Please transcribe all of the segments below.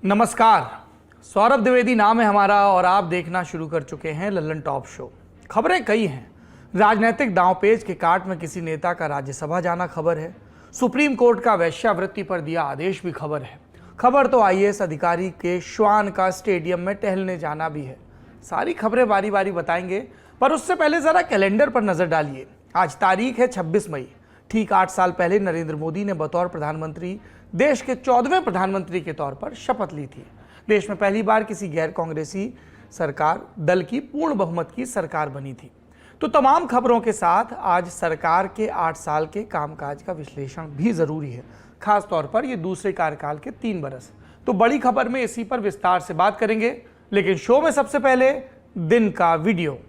नमस्कार। सौरभ द्विवेदी नाम है हमारा और आप देखना शुरू कर चुके हैं लल्लन टॉप शो। खबरें कई हैं। राजनीतिक दांवपेच के काट में किसी नेता का राज्यसभा जाना खबर है। सुप्रीम कोर्ट का वेश्यावृत्ति पर दिया आदेश भी खबर है। खबर तो आईएएस अधिकारी के श्वान का स्टेडियम में टहलने जाना भी है। सारी खबरें बारी बारी बताएंगे, पर उससे पहले जरा कैलेंडर पर नजर डालिए। आज तारीख है 26 मई। ठीक 8 साल पहले नरेंद्र मोदी ने बतौर प्रधानमंत्री देश के 14वें प्रधानमंत्री के तौर पर शपथ ली थी। देश में पहली बार किसी गैर कांग्रेसी सरकार दल की पूर्ण बहुमत की सरकार बनी थी। तो तमाम खबरों के साथ आज सरकार के 8 साल के कामकाज का विश्लेषण भी जरूरी है, खास तौर पर ये दूसरे कार्यकाल के 3 बरस। तो बड़ी खबर में इसी पर विस्तार से बात करेंगे, लेकिन शो में सबसे पहले दिन का वीडियो।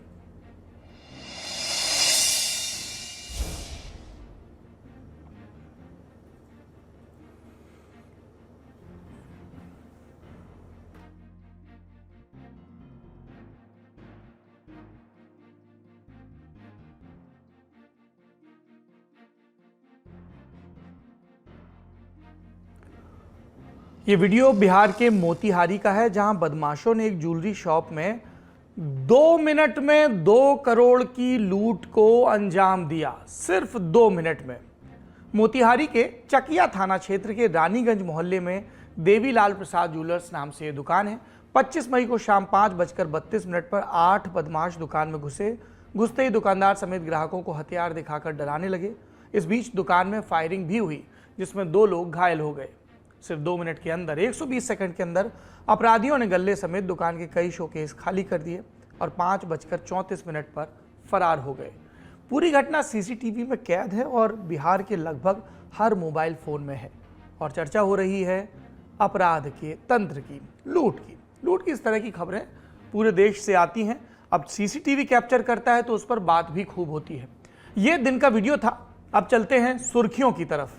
ये वीडियो बिहार के मोतिहारी का है, जहां बदमाशों ने एक ज्वेलरी शॉप में 2 मिनट में 2 करोड़ की लूट को अंजाम दिया। सिर्फ 2 मिनट में। मोतिहारी के चकिया थाना क्षेत्र के रानीगंज मोहल्ले में देवीलाल प्रसाद ज्वेलर्स नाम से ये दुकान है। 25 मई को शाम 5:32 पर 8 बदमाश दुकान में घुसते ही दुकानदार समेत ग्राहकों को हथियार दिखाकर डराने लगे। इस बीच दुकान में फायरिंग भी हुई, जिसमें 2 लोग घायल हो गए। सिर्फ 2 मिनट के अंदर 120 सेकंड के अंदर अपराधियों ने गल्ले समेत दुकान के कई शोकेस खाली कर दिए और 5:34 पर फरार हो गए। पूरी घटना सीसीटीवी में कैद है और बिहार के लगभग हर मोबाइल फोन में है। और चर्चा हो रही है अपराध के तंत्र की, लूट की। इस तरह की खबरें पूरे देश से आती हैं। अब सीसीटीवी कैप्चर करता है तो उस पर बात भी खूब होती है। यह दिन का वीडियो था। अब चलते हैं सुर्खियों की तरफ।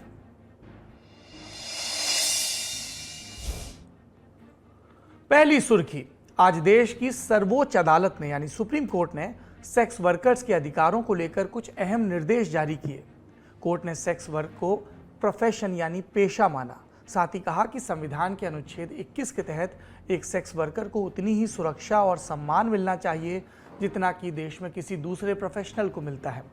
पहली सुर्खी, आज देश की सर्वोच्च अदालत ने यानी सुप्रीम कोर्ट ने सेक्स वर्कर्स के अधिकारों को लेकर कुछ अहम निर्देश जारी किए। कोर्ट ने सेक्स वर्क को प्रोफेशन यानी पेशा माना। साथ ही कहा कि संविधान के अनुच्छेद 21 के तहत एक सेक्स वर्कर को उतनी ही सुरक्षा और सम्मान मिलना चाहिए जितना कि देश में किसी दूसरे प्रोफेशनल को मिलता है।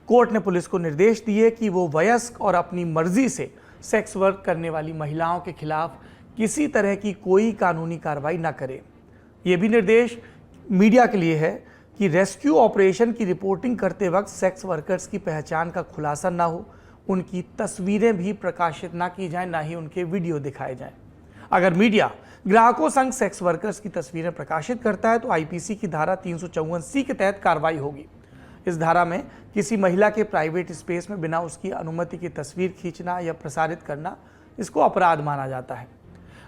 कोर्ट ने पुलिस को निर्देश दिए कि वो वयस्क और अपनी मर्जी से सेक्स वर्क करने वाली महिलाओं के खिलाफ किसी तरह की कोई कानूनी कार्रवाई न करे। ये भी निर्देश मीडिया के लिए है कि रेस्क्यू ऑपरेशन की रिपोर्टिंग करते वक्त सेक्स वर्कर्स की पहचान का खुलासा ना हो, उनकी तस्वीरें भी प्रकाशित ना की जाएं, ना ही उनके वीडियो दिखाए जाएं। अगर मीडिया ग्राहकों संग सेक्स वर्कर्स की तस्वीरें प्रकाशित करता है तो आईपीसी की धारा 354C के तहत कार्रवाई होगी। इस धारा में किसी महिला के प्राइवेट स्पेस में बिना उसकी अनुमति की तस्वीर खींचना या प्रसारित करना, इसको अपराध माना जाता है।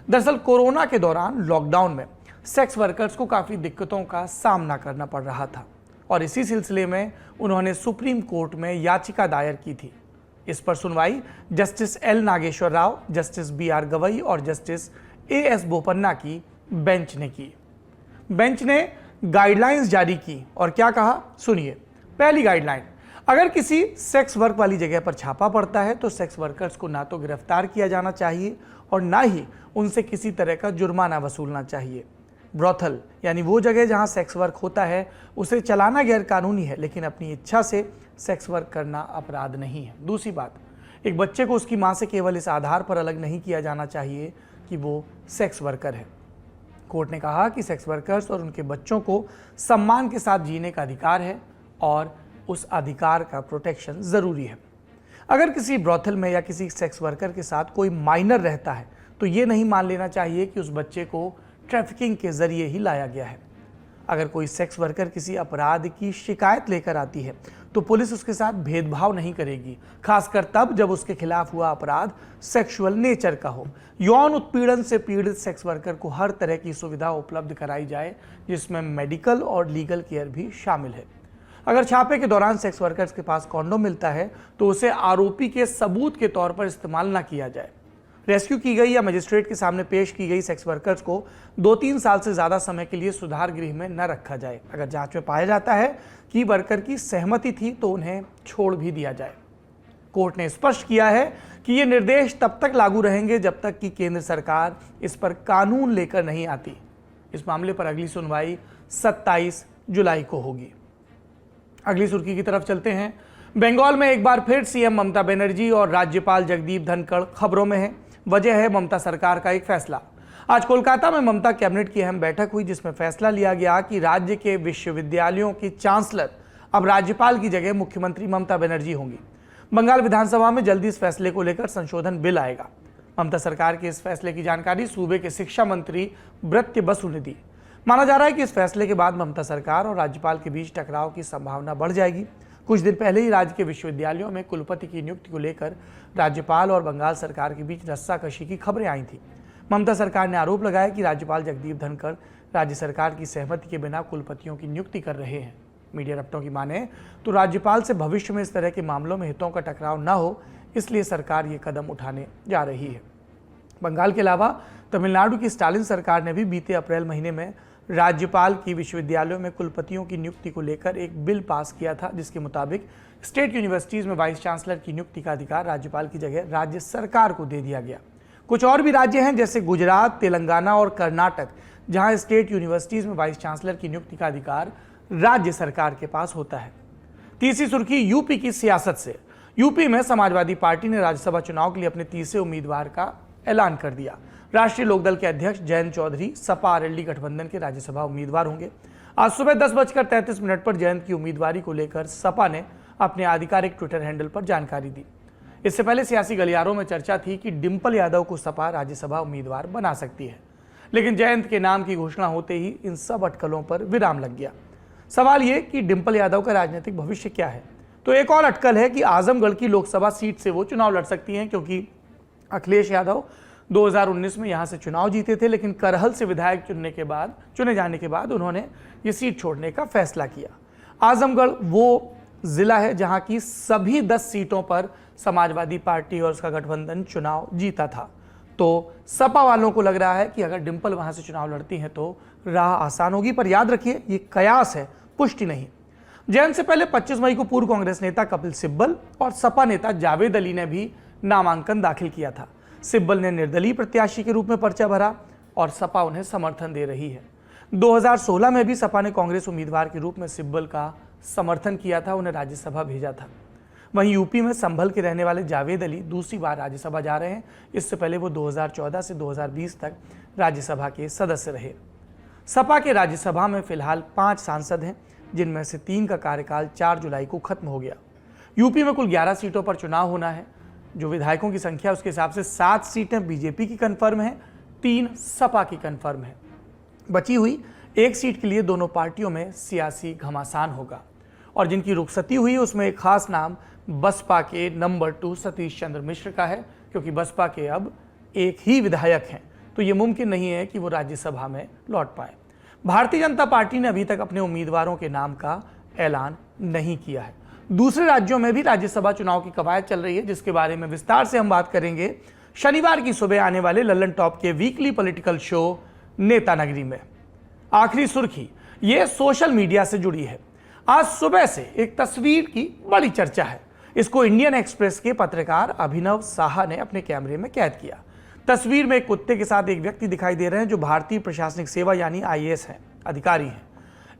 दरअसल कोरोना के दौरान लॉकडाउन में सेक्स वर्कर्स को काफ़ी दिक्कतों का सामना करना पड़ रहा था और इसी सिलसिले में उन्होंने सुप्रीम कोर्ट में याचिका दायर की थी। इस पर सुनवाई justice L Nageswara Rao, justice BR Gavai और जस्टिस AS बोपन्ना की बेंच ने की। बेंच ने गाइडलाइंस जारी की और क्या कहा, सुनिए। पहली गाइडलाइन, अगर किसी सेक्स वर्क वाली जगह पर छापा पड़ता है तो सेक्स वर्कर्स को ना तो गिरफ्तार किया जाना चाहिए और ना ही उनसे किसी तरह का जुर्माना वसूलना चाहिए। ब्रॉथल यानी वो जगह जहां सेक्स वर्क होता है, उसे चलाना गैर कानूनी है, लेकिन अपनी इच्छा से सेक्स वर्क करना अपराध नहीं है। दूसरी बात, एक बच्चे को उसकी मां से केवल इस आधार पर अलग नहीं किया जाना चाहिए कि वो सेक्स वर्कर है। कोर्ट ने कहा कि सेक्स वर्कर्स और उनके बच्चों को सम्मान के साथ जीने का अधिकार है और उस अधिकार का प्रोटेक्शन जरूरी है। अगर किसी ब्रॉथल में या किसी सेक्स वर्कर के साथ कोई माइनर रहता है तो ये नहीं मान लेना चाहिए कि उस बच्चे को ट्रैफिकिंग के जरिए ही लाया गया है। अगर कोई सेक्स वर्कर किसी अपराध की शिकायत लेकर आती है तो पुलिस उसके साथ भेदभाव नहीं करेगी, खासकर तब जब उसके खिलाफ हुआ अपराध सेक्सुअल नेचर का हो। यौन उत्पीड़न से पीड़ित सेक्स वर्कर को हर तरह की सुविधा उपलब्ध कराई जाए, जिसमें मेडिकल और लीगल केयर भी शामिल है। अगर छापे के दौरान सेक्स वर्कर्स के पास कॉन्डोम मिलता है तो उसे आरोपी के सबूत के तौर पर इस्तेमाल न किया जाए। रेस्क्यू की गई या मजिस्ट्रेट के सामने पेश की गई सेक्स वर्कर्स को 2-3 साल से ज़्यादा समय के लिए सुधार गृह में न रखा जाए। अगर जांच में पाया जाता है कि वर्कर की सहमति थी तो उन्हें छोड़ भी दिया जाए। कोर्ट ने स्पष्ट किया है कि ये निर्देश तब तक लागू रहेंगे जब तक कि केंद्र सरकार इस पर कानून लेकर नहीं आती। इस मामले पर अगली सुनवाई 27 जुलाई को होगी। अगली सुर्खी की तरफ चलते हैं। बंगाल में एक बार फिर सीएम ममता बनर्जी और राज्यपाल जगदीप धनखड़ खबरों में हैं। वजह है ममता सरकार का एक फैसला। आज कोलकाता में ममता कैबिनेट की अहम बैठक हुई, जिसमें फैसला लिया गया कि राज्य के विश्वविद्यालयों की चांसलर अब राज्यपाल की जगह मुख्यमंत्री ममता बनर्जी होंगी। बंगाल विधानसभा में जल्दी इस फैसले को लेकर संशोधन बिल आएगा। ममता सरकार के इस फैसले की जानकारी सूबे के शिक्षा मंत्री ब्रत्य बसु ने दी। माना जा रहा है कि इस फैसले के बाद ममता सरकार और राज्यपाल के बीच टकराव की संभावना बढ़ जाएगी। कुछ दिन पहले ही राज्य के विश्वविद्यालयों में कुलपति की नियुक्ति को लेकर राज्यपाल और बंगाल सरकार के बीच रस्साकशी की खबरें आई थी। ममता सरकार ने आरोप लगाया कि राज्यपाल जगदीप धनखड़ राज्य सरकार की सहमति के बिना कुलपतियों की नियुक्ति कर रहे हैं। मीडिया रप्टों की माने तो राज्यपाल से भविष्य में इस तरह के मामलों में हितों का टकराव न हो, इसलिए सरकार ये कदम उठाने जा रही है। बंगाल के अलावा तमिलनाडु की स्टालिन सरकार ने भी बीते अप्रैल महीने में राज्यपाल की विश्वविद्यालयों में कुलपतियों की नियुक्ति को लेकर एक बिल पास किया था, जिसके मुताबिक स्टेट यूनिवर्सिटीज में वाइस चांसलर की नियुक्ति का अधिकार राज्यपाल की जगह राज्य सरकार को दे दिया गया। कुछ और भी राज्य हैं जैसे गुजरात, तेलंगाना और कर्नाटक, जहां स्टेट यूनिवर्सिटीज में वाइस चांसलर की नियुक्ति का अधिकार राज्य सरकार के पास होता है। तीसरी सुर्खी यूपी की सियासत से। यूपी में समाजवादी पार्टी ने राज्यसभा चुनाव के लिए अपने तीसरे उम्मीदवार का ऐलान कर दिया। राष्ट्रीय लोकदल के अध्यक्ष जयंत चौधरी सपा आरएलडी गठबंधन के राज्यसभा उम्मीदवार होंगे। आज सुबह 10:33 पर जयंत की उम्मीदवारी को लेकर सपा ने अपने आधिकारिक ट्विटर हैंडल पर जानकारी दी। इससे पहले सियासी गलियारों में चर्चा थी कि डिंपल यादव को सपा राज्यसभा उम्मीदवार बना सकती है, लेकिन जयंत के नाम की घोषणा होते ही इन सब अटकलों पर विराम लग गया। सवाल ये कि डिंपल यादव का राजनीतिक भविष्य क्या है। तो एक और अटकल है कि आजमगढ़ की लोकसभा सीट से वो चुनाव लड़ सकती हैं, क्योंकि अखिलेश यादव 2019 में यहां से चुनाव जीते थे, लेकिन करहल से विधायक चुने जाने के बाद उन्होंने ये सीट छोड़ने का फैसला किया। आजमगढ़ वो जिला है जहां की सभी 10 सीटों पर समाजवादी पार्टी और उसका गठबंधन चुनाव जीता था। तो सपा वालों को लग रहा है कि अगर डिंपल वहां से चुनाव लड़ती हैं तो राह आसान होगी, पर याद रखिए ये कयास है, पुष्टि नहीं। जयंत से पहले 25 मई को पूर्व कांग्रेस नेता कपिल सिब्बल और सपा नेता जावेद अली ने भी नामांकन दाखिल किया था। सिब्बल ने निर्दलीय प्रत्याशी के रूप में पर्चा भरा और सपा उन्हें समर्थन दे रही है। 2016 में भी सपा ने कांग्रेस उम्मीदवार के रूप में सिब्बल का समर्थन किया था, उन्हें राज्यसभा भेजा था। वहीं यूपी में संभल के रहने वाले जावेद अली दूसरी बार राज्यसभा जा रहे हैं। इससे पहले वो 2014 से 2020 तक राज्यसभा के सदस्य रहे। सपा के राज्यसभा में फिलहाल 5 सांसद हैं, जिनमें से 3 का कार्यकाल 4 जुलाई को खत्म हो गया। यूपी में कुल 11 सीटों पर चुनाव होना है। जो विधायकों की संख्या उसके हिसाब से 7 सीटें बीजेपी की कन्फर्म है, 3 सपा की कन्फर्म है। बची हुई 1 सीट के लिए दोनों पार्टियों में सियासी घमासान होगा, और जिनकी रुखसती हुई उसमें एक खास नाम बसपा के नंबर 2 सतीश चंद्र मिश्र का है, क्योंकि बसपा के अब एक ही विधायक हैं, तो ये मुमकिन नहीं है कि वो राज्यसभा में लौट पाए। भारतीय जनता पार्टी ने अभी तक अपने उम्मीदवारों के नाम का ऐलान नहीं किया है। दूसरे राज्यों में भी राज्यसभा चुनाव की कवायद चल रही है, जिसके बारे में विस्तार से हम बात करेंगे शनिवार की सुबह आने वाले लल्लन टॉप के वीकली पॉलिटिकल शो नेता नगरी में। आखिरी सुर्खी ये सोशल मीडिया से जुड़ी है। आज सुबह से एक तस्वीर की बड़ी चर्चा है। इसको इंडियन एक्सप्रेस के पत्रकार अभिनव साहा ने अपने कैमरे में कैद किया। तस्वीर में एक कुत्ते के साथ एक व्यक्ति दिखाई दे रहे हैं जो भारतीय प्रशासनिक सेवा यानी आईएएस हैं, अधिकारी हैं।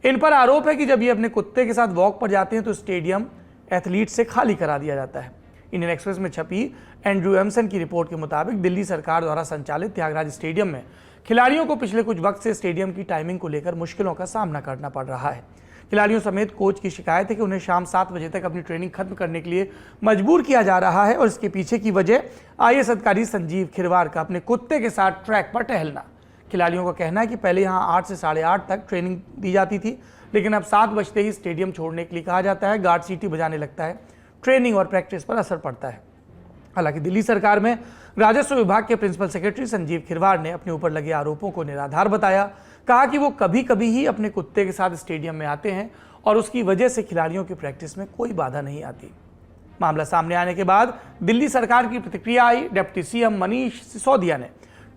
इन पर आरोप है कि जब ये अपने कुत्ते के साथ वॉक पर जाते हैं तो स्टेडियम एथलीट से खाली करा दिया जाता है। इंडियन एक्सप्रेस में छपी एंड्रू एमसन की रिपोर्ट के मुताबिक दिल्ली सरकार द्वारा संचालित त्यागराज स्टेडियम में खिलाड़ियों को पिछले कुछ वक्त से स्टेडियम की टाइमिंग को लेकर मुश्किलों का सामना करना पड़ रहा है। खिलाड़ियों समेत कोच की शिकायत है कि उन्हें शाम 7 बजे तक अपनी ट्रेनिंग खत्म करने के लिए मजबूर किया जा रहा है, और इसके पीछे की वजह आईएएस अधिकारी संजीव खिरवार का अपने कुत्ते के साथ ट्रैक पर टहलना। खिलाड़ियों का कहना है कि पहले यहाँ 8 से 8:30 तक ट्रेनिंग दी जाती थी, लेकिन अब 7 बजते ही स्टेडियम छोड़ने के लिए कहा जाता है। गार्ड सीटी बजाने लगता है। ट्रेनिंग और प्रैक्टिस पर असर पड़ता है। हालांकि दिल्ली सरकार में राजस्व विभाग के प्रिंसिपल सेक्रेटरी संजीव खिरवार ने अपने ऊपर लगे आरोपों को निराधार बताया। कहा कि वो कभी कभी ही अपने कुत्ते के साथ स्टेडियम में आते हैं और उसकी वजह से खिलाड़ियों की प्रैक्टिस में कोई बाधा नहीं आती। मामला सामने आने के बाद दिल्ली सरकार की प्रतिक्रिया आई। डिप्टी सीएम मनीष सिसोदिया ने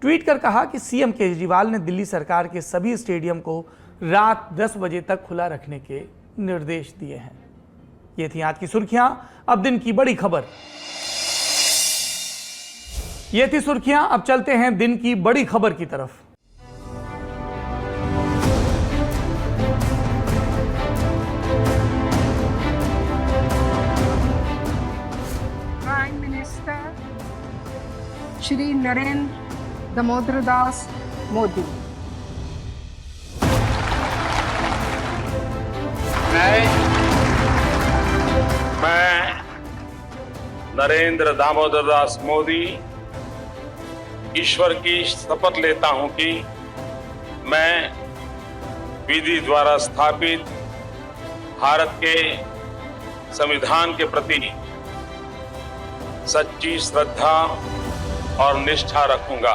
ट्वीट कर कहा कि सीएम केजरीवाल ने दिल्ली सरकार के सभी स्टेडियम को रात 10 बजे तक खुला रखने के निर्देश दिए हैं। ये थी आज की सुर्खियां। अब दिन की बड़ी खबर। ये थी सुर्खियां। अब चलते हैं दिन की बड़ी खबर की तरफ। Prime minister Shri Narendra Damodar Das Modi. मैं नरेंद्र दामोदर दास मोदी ईश्वर की शपथ लेता हूं कि मैं विधि द्वारा स्थापित भारत के संविधान के प्रति सच्ची श्रद्धा और निष्ठा रखूंगा।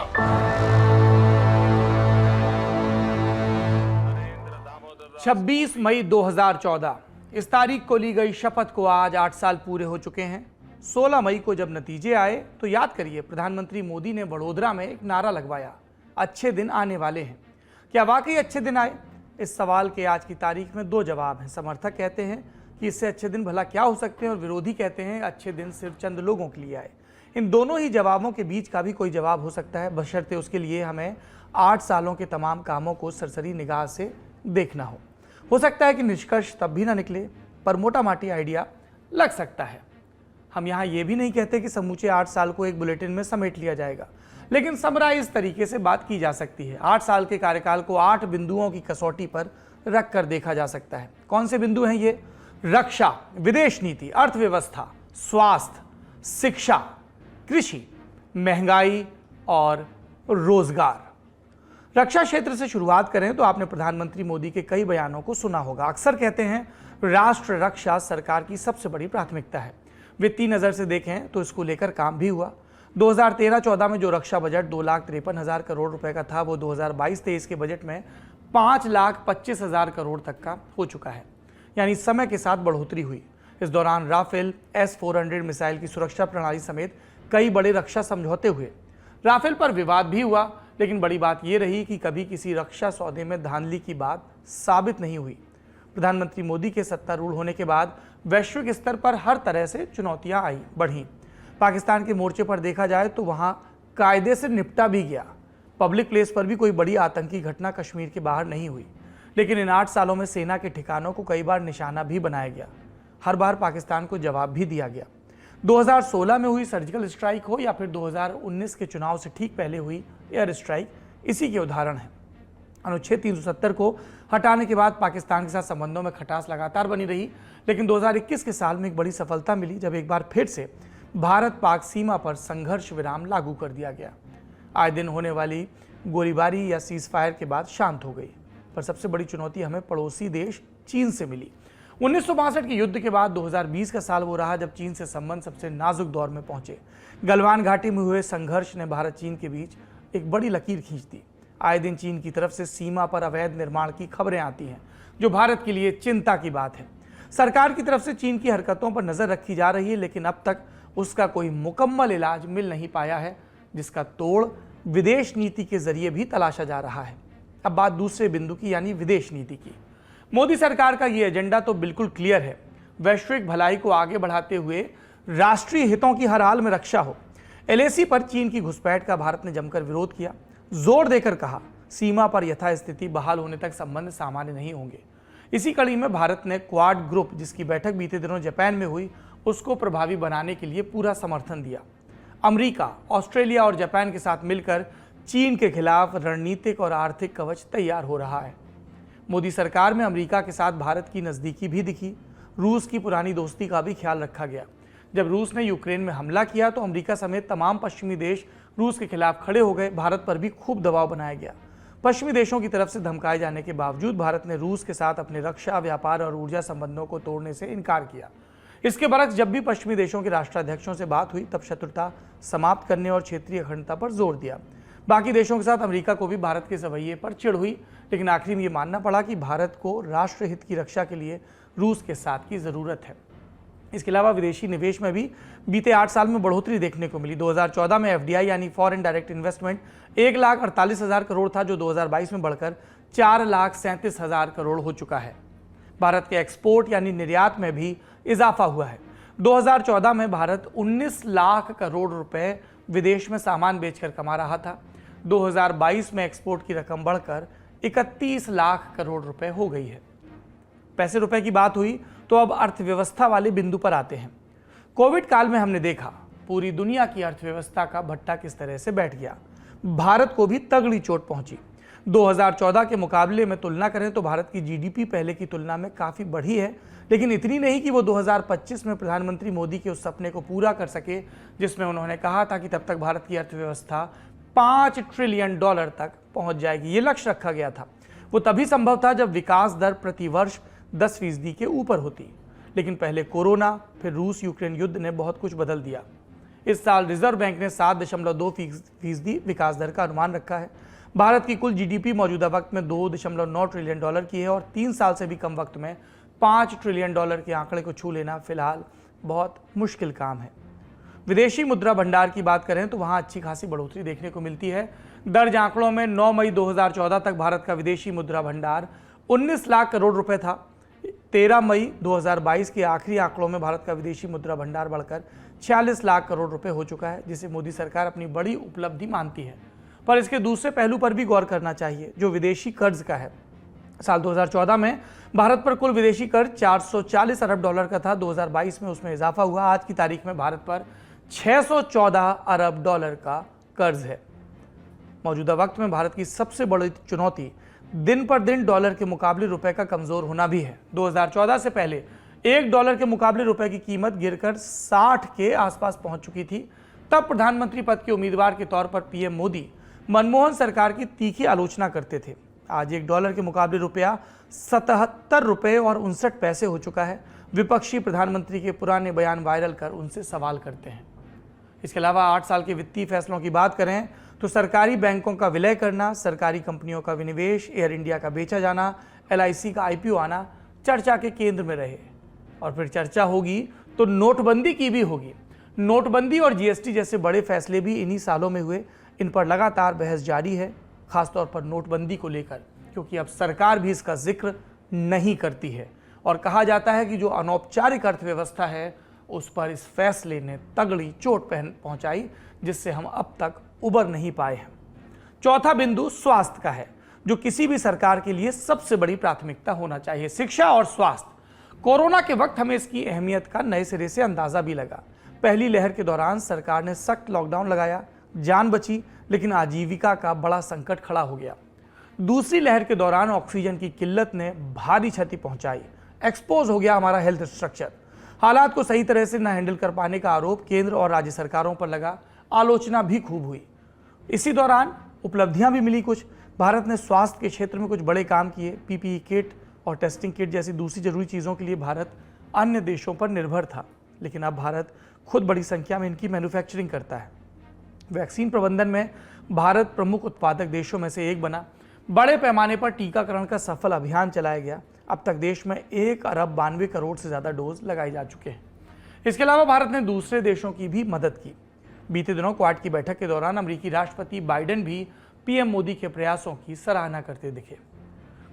26 मई 2014 इस तारीख को ली गई शपथ को आज 8 साल पूरे हो चुके हैं। 16 मई को जब नतीजे आए तो याद करिए, प्रधानमंत्री मोदी ने वडोदरा में एक नारा लगवाया, अच्छे दिन आने वाले हैं। क्या वाकई अच्छे दिन आए? इस सवाल के आज की तारीख में दो जवाब हैं। समर्थक कहते हैं कि इससे अच्छे दिन भला क्या हो सकते हैं, और विरोधी कहते हैं अच्छे दिन सिर्फ चंद लोगों के लिए आए। इन दोनों ही जवाबों के बीच का भी कोई जवाब हो सकता है, बशर्ते उसके लिए हमें 8 सालों के तमाम कामों को सरसरी निगाह से देखना हो सकता है कि निष्कर्ष तब भी ना निकले, पर मोटा माटी आइडिया लग सकता है। हम यहाँ ये भी नहीं कहते कि समूचे 8 साल को एक बुलेटिन में समेट लिया जाएगा, लेकिन समराइज तरीके से बात की जा सकती है। 8 साल के कार्यकाल को 8 बिंदुओं की कसौटी पर रख कर देखा जा सकता है। कौन से बिंदु हैं ये? रक्षा, विदेश नीति, अर्थव्यवस्था, स्वास्थ्य, शिक्षा, कृषि, महंगाई और रोजगार। रक्षा क्षेत्र से शुरुआत करें तो आपने प्रधानमंत्री मोदी के कई बयानों को सुना होगा। अक्सर कहते हैं राष्ट्र रक्षा सरकार की सबसे बड़ी प्राथमिकता है। वित्तीय नजर से देखें तो इसको लेकर काम भी हुआ। 2013-14 में जो रक्षा बजट 2,53,000 करोड़ रुपए का था, वो 2022-23 के बजट में 5,25,000 करोड़ तक का हो चुका है, यानी समय के साथ बढ़ोतरी हुई। इस दौरान राफेल S-400 मिसाइल की सुरक्षा प्रणाली समेत कई बड़े रक्षा समझौते हुए। राफेल पर विवाद भी हुआ, लेकिन बड़ी बात यह रही कि कभी किसी रक्षा सौदे में धांधली की बात साबित नहीं हुई। प्रधानमंत्री मोदी के सत्तारूढ़ होने के बाद वैश्विक स्तर पर हर तरह से चुनौतियां बढ़ी। पाकिस्तान के मोर्चे पर देखा जाए तो वहां कायदे से निपटा भी गया। पब्लिक प्लेस पर भी कोई बड़ी आतंकी घटना कश्मीर के बाहर नहीं हुई, लेकिन इन 8 सालों में सेना के ठिकानों को कई बार निशाना भी बनाया गया। हर बार पाकिस्तान को जवाब भी दिया गया। 2016 में हुई सर्जिकल स्ट्राइक हो या फिर 2019 के चुनाव से ठीक पहले हुई एयर स्ट्राइक, इसी के उदाहरण है। अनुच्छेद 370 को हटाने के बाद पाकिस्तान के साथ संबंधों में खटास लगातार बनी रही, लेकिन 2021 के साल में एक बड़ी सफलता मिली जब एक बार फिर से भारत पाक सीमा पर संघर्ष विराम लागू कर दिया गया। आए दिन होने वाली गोलीबारी या सीज फायर के बाद शांत हो गई, पर सबसे बड़ी चुनौती हमें पड़ोसी देश चीन से मिली। 1962 के युद्ध के बाद 2020 का साल वो रहा जब चीन से संबंध सबसे नाजुक दौर में पहुंचे। गलवान घाटी में हुए संघर्ष ने भारत चीन के बीच एक बड़ी लकीर खींच दी। आए दिन चीन की तरफ से सीमा पर अवैध निर्माण की खबरें आती हैं, जो भारत के लिए चिंता की बात है। सरकार की तरफ से चीन की हरकतों पर नजर रखी जा रही है, लेकिन अब तक उसका कोई मुकम्मल इलाज मिल नहीं पाया है, जिसका तोड़ विदेश नीति के जरिए भी तलाशा जा रहा है। अब बात दूसरे बिंदु की, यानी विदेश नीति की। मोदी सरकार का ये एजेंडा तो बिल्कुल क्लियर है। वैश्विक भलाई को आगे बढ़ाते हुए राष्ट्रीय हितों की हर हाल में रक्षा हो। LAC पर चीन की घुसपैठ का भारत ने जमकर विरोध किया, जोर देकर कहा सीमा पर यथास्थिति बहाल होने तक संबंध सामान्य नहीं होंगे। इसी कड़ी में भारत ने क्वाड ग्रुप, जिसकी बैठक बीते दिनों जापान में हुई, उसको प्रभावी बनाने के लिए पूरा समर्थन दिया। अमेरिका, ऑस्ट्रेलिया और जापान के साथ मिलकर चीन के खिलाफ रणनीतिक और आर्थिक कवच तैयार हो रहा है। मोदी सरकार में अमेरिका के साथ भारत की नज़दीकी भी दिखी। रूस की पुरानी दोस्ती का भी ख्याल रखा गया। जब रूस ने यूक्रेन में हमला किया तो अमेरिका समेत तमाम पश्चिमी देश रूस के खिलाफ खड़े हो गए। भारत पर भी खूब दबाव बनाया गया। पश्चिमी देशों की तरफ से धमकाए जाने के बावजूद भारत ने रूस के साथ अपने रक्षा, व्यापार और ऊर्जा संबंधों को तोड़ने से इनकार किया। इसके बरक्स जब भी पश्चिमी देशों के राष्ट्राध्यक्षों से बात हुई, तब शत्रुता समाप्त करने और क्षेत्रीय अखंडता पर जोर दिया। बाकी देशों के साथ अमेरिका को भी भारत के रवैये पर चिढ़ हुई, लेकिन आखिर में ये मानना पड़ा कि भारत को राष्ट्रहित की रक्षा के लिए रूस के साथ की ज़रूरत है। इसके अलावा विदेशी निवेश में भी बीते 8 साल में बढ़ोतरी देखने को मिली। 2014 में FDI यानी फॉरेन डायरेक्ट इन्वेस्टमेंट 1,48,000 करोड़ था, जो 2022 में बढ़कर 4,37,000 करोड़ हो चुका है। भारत के एक्सपोर्ट यानी निर्यात में भी इजाफा हुआ है। 2014 में भारत 19 लाख करोड़ रुपए विदेश में सामान बेचकर कमा रहा था। 2022 में एक्सपोर्ट की रकम बढ़कर 31 लाख करोड़ रुपए हो गई है। पैसे रुपए की बात हुई तो अब अर्थव्यवस्था वाले बिंदु पर आते हैं। कोविड काल में हमने देखा पूरी दुनिया की अर्थव्यवस्था का भट्टा किस तरह से बैठ गया। भारत को भी तगड़ी चोट पहुंची। 2014 के मुकाबले में तुलना करें तो भारत की जीडीपी पहले की तुलना में काफी बढ़ी है, लेकिन इतनी नहीं कि वो 2025 में प्रधानमंत्री मोदी के उस सपने को पूरा कर सके जिसमें उन्होंने कहा था कि तब तक भारत की अर्थव्यवस्था $5 ट्रिलियन तक पहुंच जाएगी। ये लक्ष्य रखा गया था। वो तभी संभव था जब विकास दर प्रति वर्ष 10% के ऊपर होती, लेकिन पहले कोरोना, फिर रूस यूक्रेन युद्ध ने बहुत कुछ बदल दिया। इस साल रिजर्व बैंक ने 7.2% विकास दर का अनुमान रखा है। भारत की कुल जीडीपी मौजूदा वक्त में $2.9 ट्रिलियन की है और 3 साल से भी कम वक्त में $5 ट्रिलियन के आंकड़े को छू लेना फिलहाल बहुत मुश्किल काम है। विदेशी मुद्रा भंडार की बात करें तो वहां अच्छी खासी बढ़ोतरी देखने को मिलती है। दर्ज आंकड़ों में 9 मई 2014 तक भारत का विदेशी मुद्रा भंडार 19 लाख करोड़ रुपए था। 13 मई 2022 के आखिरी आंकड़ों में भारत का विदेशी मुद्रा भंडार बढ़कर 46 लाख करोड़ रुपए हो चुका है, जिसे मोदी सरकार अपनी बड़ी उपलब्धि मानती है। पर इसके दूसरे पहलू पर भी गौर करना चाहिए, जो विदेशी कर्ज का है। साल 2014 में भारत पर कुल विदेशी कर्ज $440 अरब का था। 2022 में उसमें इजाफा हुआ। आज की तारीख में भारत पर $614 अरब का कर्ज है। मौजूदा वक्त में भारत की सबसे बड़ी चुनौती दिन पर दिन डॉलर के मुकाबले रुपए का कमजोर होना भी है। 2014 से पहले $1 के मुकाबले रुपए की कीमत गिरकर 60 के आसपास पहुंच चुकी थी। तब प्रधानमंत्री पद के उम्मीदवार के तौर पर पीएम मोदी मनमोहन सरकार की तीखी आलोचना करते थे। आज $1 के मुकाबले रुपया ₹77.59 हो चुका है। विपक्षी प्रधानमंत्री के पुराने बयान वायरल कर उनसे सवाल करते हैं। इसके अलावा 8 साल के वित्तीय फैसलों की बात करें तो सरकारी बैंकों का विलय करना, सरकारी कंपनियों का विनिवेश, एयर इंडिया का बेचा जाना, LIC का IPO आना चर्चा के केंद्र में रहे। और फिर चर्चा होगी तो नोटबंदी की भी होगी। नोटबंदी और GST जैसे बड़े फैसले भी इन्हीं सालों में हुए। इन पर लगातार बहस जारी है, खासतौर पर नोटबंदी को लेकर, क्योंकि अब सरकार भी इसका जिक्र नहीं करती है और कहा जाता है कि जो अनौपचारिक अर्थव्यवस्था है उस पर इस फैसले ने तगड़ी चोट पहुंचाई, जिससे हम अब तक उबर नहीं पाए हैं। चौथा बिंदु स्वास्थ्य का है, जो किसी भी सरकार के लिए सबसे बड़ी प्राथमिकता होना चाहिए। शिक्षा और स्वास्थ्य। कोरोना के वक्त हमें इसकी अहमियत का नए सिरे से अंदाजा भी लगा। पहली लहर के दौरान सरकार ने सख्त लॉकडाउन लगाया, जान बची, लेकिन आजीविका का बड़ा संकट खड़ा हो गया। दूसरी लहर के दौरान ऑक्सीजन की किल्लत ने भारी क्षति पहुंचाई। एक्सपोज हो गया हमारा हेल्थ स्ट्रक्चर। हालात को सही तरह से न हैंडल कर पाने का आरोप केंद्र और राज्य सरकारों पर लगा। आलोचना भी खूब हुई। इसी दौरान उपलब्धियां भी मिली कुछ। भारत ने स्वास्थ्य के क्षेत्र में कुछ बड़े काम किए। PPE किट और टेस्टिंग किट जैसी दूसरी जरूरी चीज़ों के लिए भारत अन्य देशों पर निर्भर था, लेकिन अब भारत खुद बड़ी संख्या में इनकी मैन्युफैक्चरिंग करता है। वैक्सीन प्रबंधन में भारत प्रमुख उत्पादक देशों में से एक बना। बड़े पैमाने पर टीकाकरण का सफल अभियान चलाया गया। अब तक देश में 1 अरब 92 करोड़ से ज़्यादा डोज लगाए जा चुके हैं। इसके अलावा भारत ने दूसरे देशों की भी मदद की। बीते दिनों क्वाड की बैठक के दौरान अमेरिकी राष्ट्रपति बाइडेन भी पीएम मोदी के प्रयासों की सराहना करते दिखे।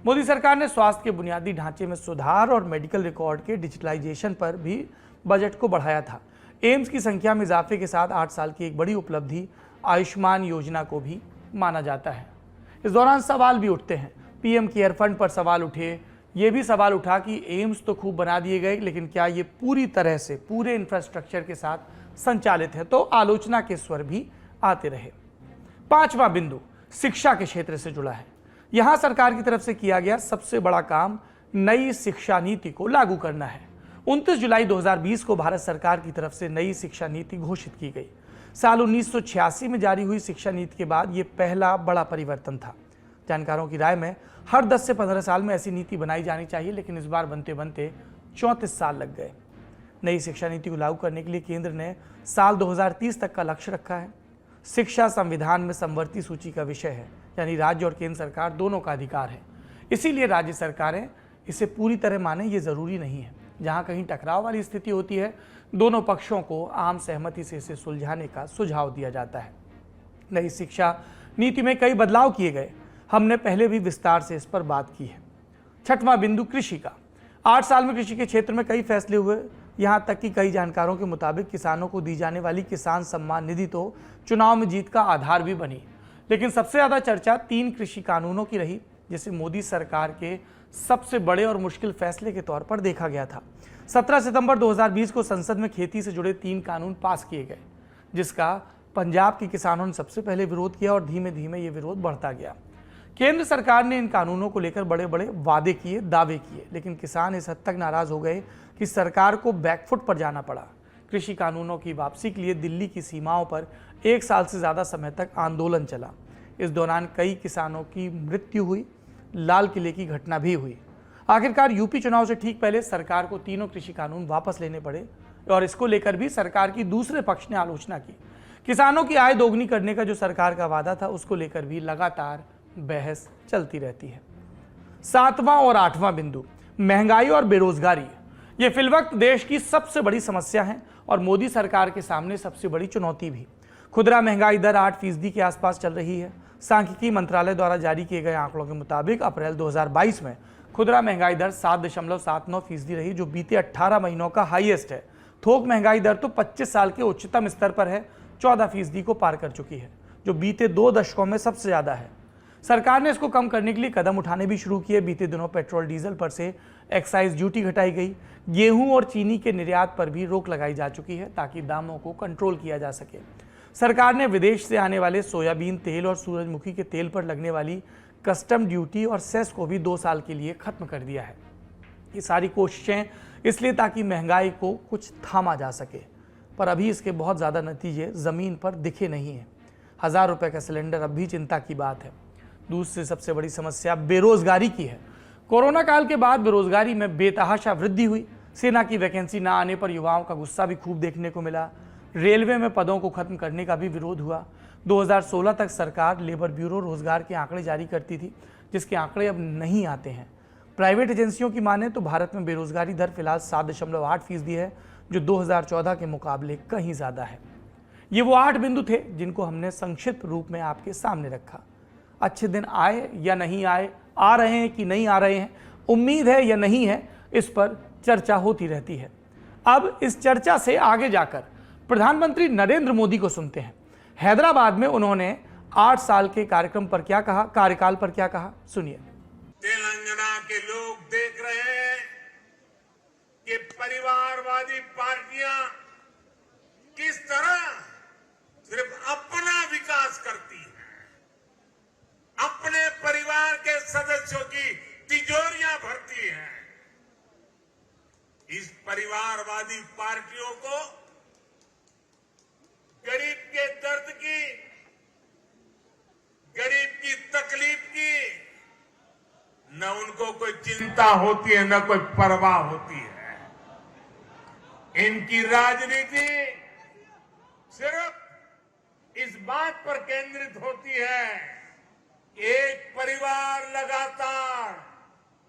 मोदी सरकार ने स्वास्थ्य के बुनियादी ढांचे में सुधार और मेडिकल रिकॉर्ड के डिजिटलाइजेशन पर भी बजट को बढ़ाया था। एम्स की संख्या में इजाफे के साथ 8 साल की एक बड़ी उपलब्धि आयुष्मान योजना को भी माना जाता है। इस दौरान सवाल भी उठते हैं। पीएम केयर फंड पर सवाल उठे। ये भी सवाल उठा कि एम्स तो खूब बना दिए गए, लेकिन क्या ये पूरी तरह से पूरे इंफ्रास्ट्रक्चर के साथ संचालित है? तो आलोचना के स्वर भी आते रहे। 5वां बिंदु शिक्षा के क्षेत्र से जुड़ा है। यहां सरकार की तरफ से किया गया सबसे बड़ा काम नई शिक्षा नीति को लागू करना है। 29 जुलाई 2020 को भारत सरकार की तरफ से नई शिक्षा नीति घोषित की गई। साल 1986 में जारी हुई शिक्षा नीति के बाद ये पहला बड़ा परिवर्तन था। जानकारों की राय में हर 10 से 15 साल में ऐसी नीति बनाई जानी चाहिए, लेकिन इस बार बनते बनते 34 साल लग गए। नई शिक्षा नीति को लागू करने के लिए केंद्र ने साल 2030 तक का लक्ष्य रखा है। शिक्षा संविधान में समवर्ती सूची का विषय है, यानी राज्य और केंद्र सरकार दोनों का अधिकार है। इसीलिए राज्य सरकारें इसे पूरी तरह माने ये जरूरी नहीं है। जहां कहीं टकराव वाली स्थिति होती है, दोनों पक्षों को आम सहमति से इसे सुलझाने का सुझाव दिया जाता है। नई शिक्षा नीति में कई बदलाव किए गए। हमने पहले भी विस्तार से इस पर बात की है। 6वां बिंदु कृषि का। 8 साल में कृषि के क्षेत्र में कई फैसले हुए। यहाँ तक कि कई जानकारों के मुताबिक किसानों को दी जाने वाली किसान सम्मान निधि तो चुनाव में जीत का आधार भी बनी। लेकिन सबसे ज्यादा चर्चा 3 कृषि कानूनों की रही, जिसे मोदी सरकार के सबसे बड़े और मुश्किल फैसले के तौर पर देखा गया था। 17 सितंबर 2020 को संसद में खेती से जुड़े 3 कानून पास किए गए, जिसका पंजाब के किसानों ने सबसे पहले विरोध किया और धीमे धीमे ये विरोध बढ़ता गया। केंद्र सरकार ने इन कानूनों को लेकर बड़े बड़े वादे किए, दावे किए, लेकिन किसान इस हद तक नाराज हो गए कि सरकार को बैकफुट पर जाना पड़ा। कृषि कानूनों की वापसी के लिए दिल्ली की सीमाओं पर 1 साल से ज्यादा समय तक आंदोलन चला। इस दौरान कई किसानों की मृत्यु हुई, लाल किले की घटना भी हुई। आखिरकार यूपी चुनाव से ठीक पहले सरकार को तीनों कृषि कानून वापस लेने पड़े और इसको लेकर भी सरकार की दूसरे पक्ष ने आलोचना की। किसानों की आय दोगुनी करने का जो सरकार का वादा था, उसको लेकर भी लगातार बहस चलती रहती है। 7वां और 8वां बिंदु, महंगाई और बेरोजगारी। ये फिलवक्त देश की सबसे बड़ी समस्या है और मोदी सरकार के सामने सबसे बड़ी चुनौती भी। खुदरा महंगाई दर 8% के आसपास चल रही है। सांख्यिकी मंत्रालय द्वारा जारी किए गए आंकड़ों के मुताबिक अप्रैल 2022 में खुदरा महंगाई दर 7.79% रही, जो बीते 18 महीनों का हाईएस्ट है। थोक महंगाई दर तो 25 साल के उच्चतम स्तर पर है, 14% को पार कर चुकी है, जो बीते 2 दशकों में सबसे ज्यादा है। सरकार ने इसको कम करने के लिए कदम उठाने भी शुरू किए। बीते दिनों पेट्रोल डीजल पर से एक्साइज ड्यूटी घटाई गई। गेहूं और चीनी के निर्यात पर भी रोक लगाई जा चुकी है ताकि दामों को कंट्रोल किया जा सके। सरकार ने विदेश से आने वाले सोयाबीन तेल और सूरजमुखी के तेल पर लगने वाली कस्टम ड्यूटी और सेस को भी 2 साल के लिए खत्म कर दिया है। ये सारी कोशिशें इसलिए ताकि महंगाई को कुछ थामा जा सके, पर अभी इसके बहुत ज़्यादा नतीजे ज़मीन पर दिखे नहीं हैं। 1000 रुपये का सिलेंडर अब भी चिंता की बात है। दूसरी सबसे बड़ी समस्या बेरोजगारी की है। कोरोना काल के बाद बेरोजगारी में बेतहाशा वृद्धि हुई। सेना की वैकेंसी ना आने पर युवाओं का गुस्सा भी खूब देखने को मिला। रेलवे में पदों को खत्म करने का भी विरोध हुआ। 2016 तक सरकार लेबर ब्यूरो रोजगार के आंकड़े जारी करती थी, जिसके आंकड़े अब नहीं आते हैं। प्राइवेट एजेंसियों की माने तो भारत में बेरोजगारी दर फिलहाल 7.8% है, जो 2014 के मुकाबले कहीं ज़्यादा है। ये वो 8 बिंदु थे जिनको हमने संक्षिप्त रूप में आपके सामने रखा। अच्छे दिन आए या नहीं आए, आ रहे हैं कि नहीं आ रहे हैं, उम्मीद है या नहीं है, इस पर चर्चा होती रहती है। अब इस चर्चा से आगे जाकर प्रधानमंत्री नरेंद्र मोदी को सुनते हैं। हैदराबाद में उन्होंने 8 साल के कार्यक्रम पर क्या कहा, कार्यकाल पर क्या कहा, सुनिए। तेलंगाना के लोग देख रहे हैं कि परिवारवादी पार्टियां किस तरह सिर्फ अपना विकास करती हैं, अपने परिवार के सदस्यों की तिजोरियां भरती हैं। इस परिवारवादी पार्टियों को गरीब के दर्द की, गरीब की तकलीफ की न उनको कोई चिंता होती है, न कोई परवाह होती है। इनकी राजनीति सिर्फ इस बात पर केंद्रित होती है, एक परिवार लगातार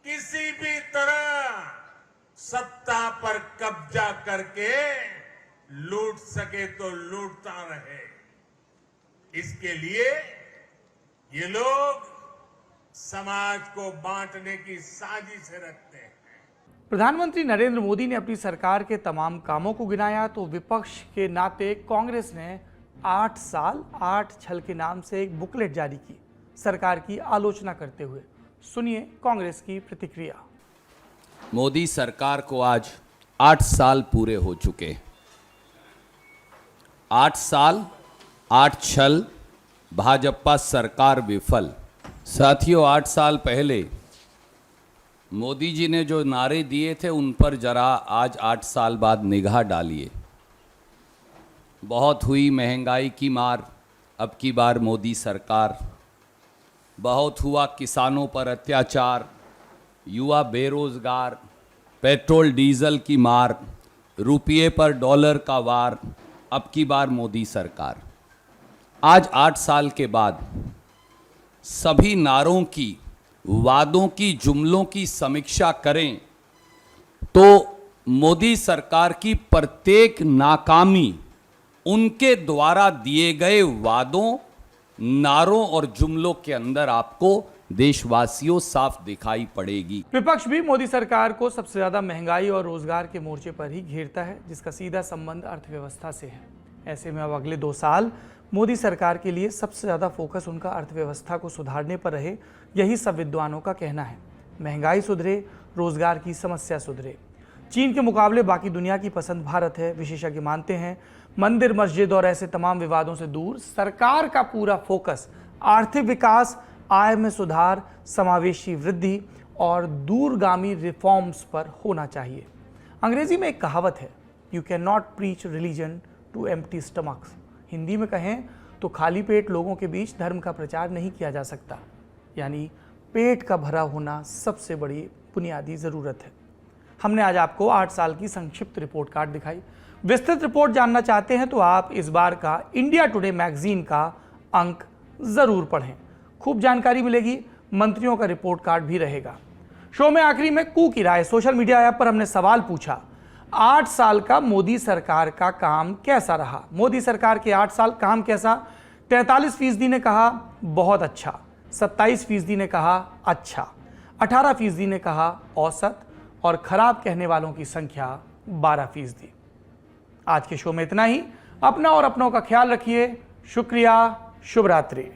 किसी भी तरह सत्ता पर कब्जा करके लूट सके तो लूटता रहे। इसके लिए ये लोग समाज को बांटने की साजिश रखते हैं। प्रधानमंत्री नरेंद्र मोदी ने अपनी सरकार के तमाम कामों को गिनाया तो विपक्ष के नाते कांग्रेस ने 8 साल 8 छल के नाम से एक बुकलेट जारी की सरकार की आलोचना करते हुए। सुनिए कांग्रेस की प्रतिक्रिया। मोदी सरकार को आज 8 साल पूरे हो चुके। 8 साल 8 छल, भाजपा सरकार विफल। साथियों, 8 साल पहले मोदी जी ने जो नारे दिए थे उन पर जरा आज 8 साल बाद निगाह डालिए। बहुत हुई महंगाई की मार, अब की बार मोदी सरकार। बहुत हुआ किसानों पर अत्याचार, युवा बेरोजगार, पेट्रोल डीजल की मार, रुपये पर डॉलर का वार, अब की बार मोदी सरकार। आज 8 साल के बाद सभी नारों की, वादों की, जुमलों की समीक्षा करें तो मोदी सरकार की प्रत्येक नाकामी उनके द्वारा दिए गए वादों, नारों और जुमलों के अंदर आपको देशवासियों साफ दिखाई पड़ेगी। विपक्ष भी मोदी सरकार को सबसे ज्यादा महंगाई और रोजगार के मोर्चे पर ही घेरता है, जिसका सीधा संबंध अर्थव्यवस्था से है। ऐसे में अब अगले 2 साल मोदी सरकार के लिए सबसे ज्यादा फोकस उनका अर्थव्यवस्था को सुधारने पर रहे, यही सब विद्वानों का कहना है। महंगाई सुधरे, रोजगार की समस्या सुधरे। चीन के मुकाबले बाकी दुनिया की पसंद भारत है। विशेषज्ञ मानते हैं मंदिर, मस्जिद और ऐसे तमाम विवादों से दूर सरकार का पूरा फोकस आर्थिक विकास, आय में सुधार, समावेशी वृद्धि और दूरगामी रिफॉर्म्स पर होना चाहिए। अंग्रेजी में एक कहावत है, you can not preach religion to empty stomachs. Hindi में कहें तो खाली पेट लोगों के बीच धर्म का प्रचार नहीं किया जा सकता। यानी पेट का भरा होना सबसे बड़ी बुनियादी ज़रूरत है। हमने आज आपको 8 साल की संक्षिप्त रिपोर्ट कार्ड दिखाई। विस्तृत रिपोर्ट जानना चाहते हैं तो आप इस बार का इंडिया टुडे मैगजीन का अंक ज़रूर पढ़ें। खूब जानकारी मिलेगी, मंत्रियों का रिपोर्ट कार्ड भी रहेगा। शो में आखिरी में कू की राय। सोशल मीडिया ऐप पर हमने सवाल पूछा, 8 साल का मोदी सरकार का काम कैसा रहा? मोदी सरकार के 8 साल काम कैसा? 43% ने कहा बहुत अच्छा, 27% ने कहा अच्छा, 18% ने कहा औसत और खराब कहने वालों की संख्या 12%। आज के शो में इतना ही। अपना और अपनों का ख्याल रखिए। शुक्रिया। शुभ रात्रि।